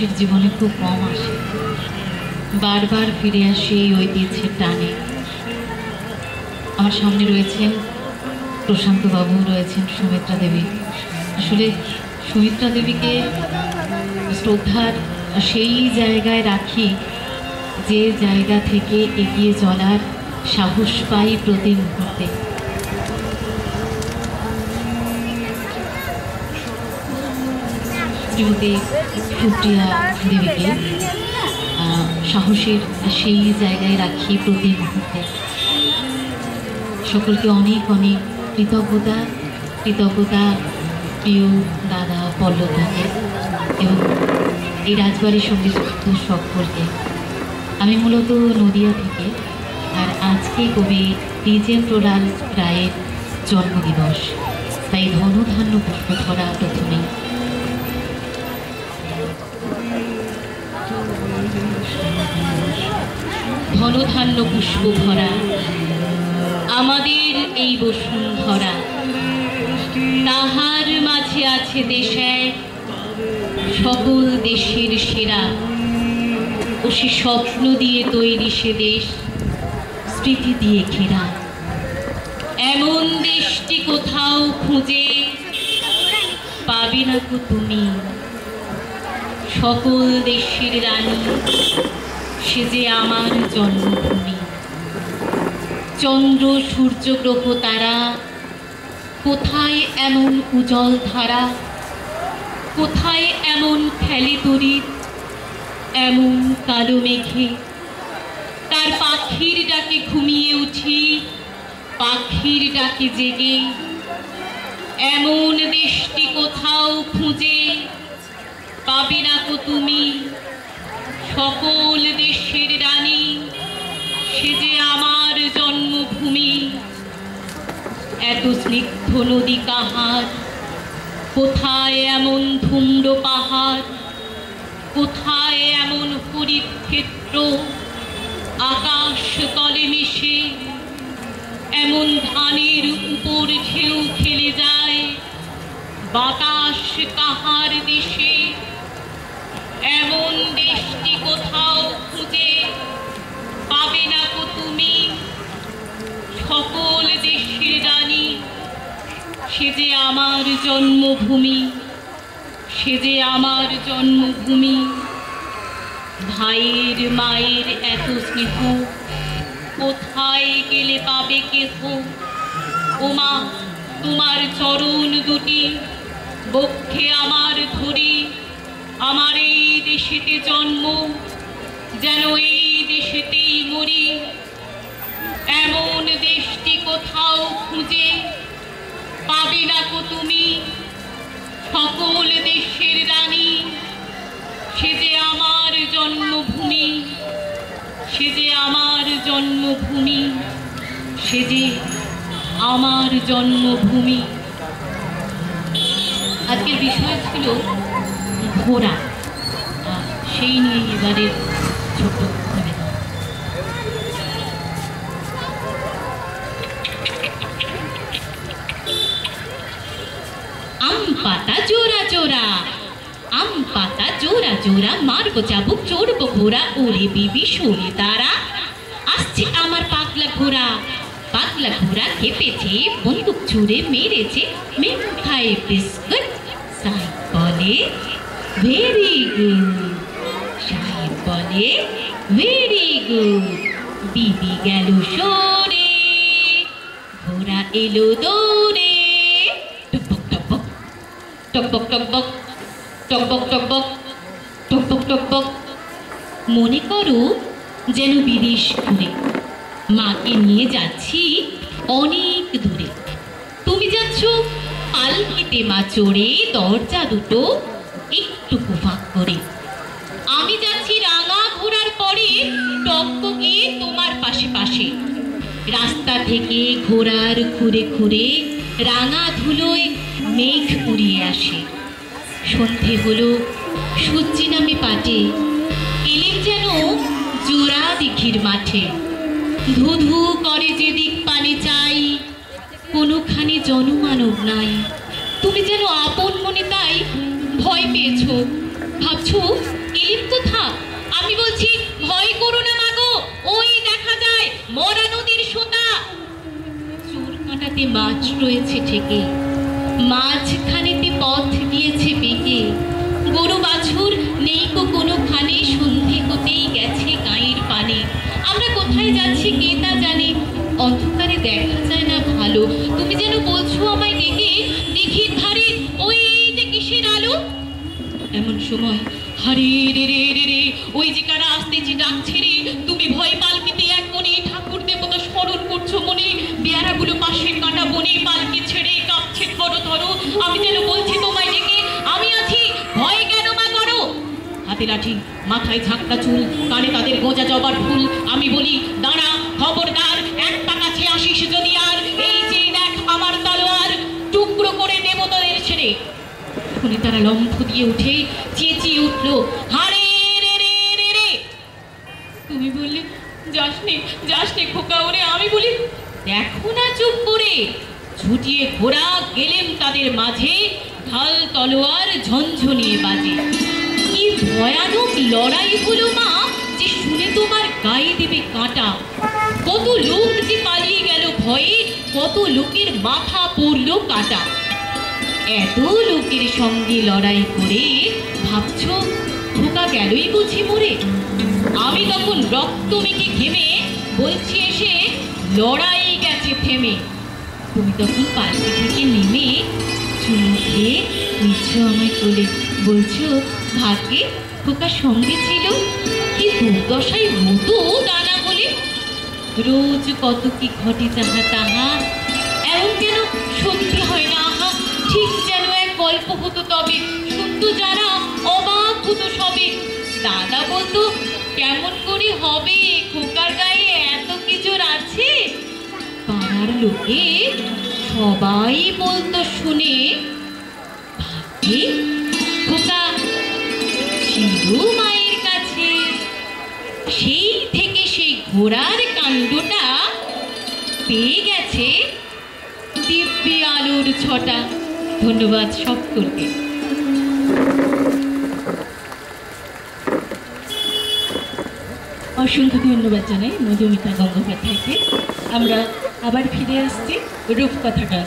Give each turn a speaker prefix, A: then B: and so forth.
A: মানুষের জীবনে খুব কম আসে, বারবার ফিরে আসে এই ঐতিহ্যের টানে। আমার সামনে রয়েছেন প্রশান্ত বাবু, রয়েছেন সুমিত্রা দেবী। আসলে সুমিত্রা দেবীকে শ্রদ্ধার সেই জায়গায় রাখি যে জায়গা থেকে এগিয়ে চলার সাহস পাই প্রতি মুহূর্তে। শ্রীমতী সুপ্রিয়া দেবীকে সাহসের সেই জায়গায় রাখি প্রতি মুহূর্তে। সকলকে অনেক অনেক কৃতজ্ঞতা প্রিয় দাদা পল্লবদাকে এবং এই রাজবাড়ির সঙ্গে যুক্ত সকলকে। আমি মূলত নদিয়া থেকে, আর আজকে কবি দ্বিজেন্দ্রলাল রায়ের জন্মদিবস, তাই ধনধান্য পুষ্প ধরা প্রথমেই। ধনধান্য পুষ্প ভরা আমাদের এই বসুন্ধরা, তাহার মাঝে আছে দেশে সকল দেশের সেরা, ও সে স্বপ্ন দিয়ে তৈরি সে দেশ, স্মৃতি দিয়ে ঘেরা। এমন দেশটি কোথাও খুঁজে পাবে না কো তুমি, সকল দেশের রানী সে যে আমার জন্মভূমি। চন্দ্র সূর্য গ্রহ তারা, কোথায় এমন উজ্জ্বল ধারা, কোথায় এমন খেলে তড়িৎ, এমন কালো মেঘে তার পাখির ডাকে ঘুমিয়ে উঠি, পাখির ডাকে জেগে। এমন দেশটি কোথাও খুঁজে পাবে না কো তুমি, সকল দেশের রানী সে যে আমার জন্মভূমি। এত স্নিগ্ধ নদী কাহার, কোথায় এমন ধুম্র পাহাড়, কোথায় এমন হরিৎ ক্ষেত্র, আকাশ তলে মিশে এমন ধানের উপর ঢেউ খেলে যায়, বাতাস কাহার দেশে। এমন দেশটি কোথাও খুঁজে পাবে না কো তুমি, সকল দেশের রানী সে যে আমার জন্মভূমি, সে যে আমার জন্মভূমি। ভাইয়ের মায়ের এত স্নেহ, কোথায় গেলে পাবে কেহ। ওমা তোমার চরণ দুটি বক্ষে আমার ধরি, আমার এই দেশেতে জন্ম, যেন এই দেশেতেই মরি। এমন দেশটি কোথাও খুঁজে পাবে না কো তুমি, সকল দেশের রানী সে যে আমার জন্মভূমি, সে যে আমার জন্মভূমি, সে যে আমার জন্মভূমি। আজকের বিষয় ছিল ঘোড়া, সেই নিয়ে এবারে ছোট নিবেদন। আম পাতা জোড়া জোড়া, আম পাতা জোড়া জোড়া, মারবো চাবুক চড়বো ঘোড়া, ওরে বিবি সরে তারা। আসছে আমার পাগলা ঘোড়া, পাগলা ঘোড়া খেপেছে, বন্দুক ছুঁড়ে মেরেছে, মেনু খায় বিস্কুট। সাহেব বলে ভেরি গুড, সাহেব বলে ভেরি গুড। বিবি গেল সরে, ঘোড়া এলো দৌড়ে, টকবক টকবক টকবক টকবক টকবক টকবক টকবক টকবক। মনে করো যেন বিদেশ ঘুরে, মাকে নিয়ে যাচ্ছি অনেক দূরে। তুমি যাচ্ছ পালকিতে মা চড়ে, দরজা দুটো একটু ফাঁক করে। আমি যাচ্ছি রাঙা ঘোড়ার পরে, টকবকে তোমার পাশে পাশে। রাস্তা থেকে ঘোড়ার খুঁড়ে খুঁড়ে রাঙা ধুলোয় মেঘ উড়িয়ে আসে। সন্ধে হলো, সূর্যি নামে পাটে, এলেন যেন জোড়া দিঘির মাঠে। ধু ধু করে যেদিক পানে চাই, কোনোখানে জনমানব নাই। তুমি যেন আপন মনে তাই ভয় পেয়েছ, ভাবছো কিন্তু থাক, আমি বলছি ভয় করো না মাগো, ওই দেখা যায় মরা নদীর সোতা। চোর কাঁটাতে মাছ রয়েছে ঠেকে, মাঝখানেতে পথ গিয়েছে বেঁকে। গরু বাছুর নেই কোনোখানে, সন্ধি হতেই গেছে গাঁয়ের পানে। আমরা কোথায় যাচ্ছি কে তা জানে, অন্ধকারে দেখা যায় না ভালো। তুমি যেন বলছো আমায় ডেকে, দিঘির ধারে ওই যে কিসের আলো। এমন সময় হারে রে রে রে রে, ওই যে কারা আসতেছে ডাকছে রে। তুমি ভয় পালকিতে এক কোণে ঠাকুর দেবতা স্মরণ করছো মনে। বেয়ারাগুলো পাশের কাঁটা বনে পালকি ছেড়ে কাঁপছে ধরো ধরো। আমি যেন বলছি তোমায় ডেকে, আমি আছি, ভয় কেন মা করো। হাতে লাঠি, মাথায় ঝাঁকটা চুল, কানে তাদের গোজা জবার ফুল। আমি বলি দাঁড়া, খবরদার, এক পা কাছে আসিস যদি আর। এই যে দেখ আমার তলোয়ার, টুকরো করে দেব তোদের ছেড়ে। শুনে তারা লম্ফ দিয়ে উঠে চেঁচিয়ে উঠলো, হারে রে রে রে রে। তুমি বললে যাসনে খোকা ওরে। আমি বলি দেখো না চুপ করে। ছুটিয়ে ঘোড়া গেলেম তাদের মাঝে, ঢাল তলোয়ার ঝনঝনিয়ে বাজে। কি ভয়ানক লড়াই হলো মা, যে শুনে তোমার গায়ে দেবে কাঁটা। কত লোক যে পালিয়ে গেল ভয়ে, কত লোকের মাথা পড়লো কাটা। এত লোকের সঙ্গে লড়াই করে ভাবছো খোকা গেলই বুঝি মরে। আমি তখন রক্ত মেখে ঘেমে বলছি এসে, লড়াই গেছে থেমে। তুমি তখন পাল্টি থেকে নেমে চুমু খেয়ে নিচ্ছ আমায় কোলে, বলছো ভাগ্যে খোকা সঙ্গে ছিল, কি দুর্দশায় হতো দানা বলে। রোজ কত কি ঘটে যাহা তাহা, এমন যেন সত্যি হয় না আহা। ঠিক যেন এক গল্প হতো তবে, শুনতো যারা অবাক হতো সবে। দাদা বলতো কেমন করে হবে, খোকার গায়ে এত কিছু আছে। পাড়ার লোকে সবাই বলতো শুনে, ভাগ্যে খোকা ছিল মায়ের কাছে। সেই থেকে সেই ঘোড়ার কাণ্ডটা পেয়ে গেছে দিব্যি আলোর ছটা। ধন্যবাদ সকলকে।
B: অসংখ্য ধন্যবাদ জানাই মধুমিতা গঙ্গোপাধ্যায়কে। আমরা আবার ফিরে আসছি রূপকথাটা।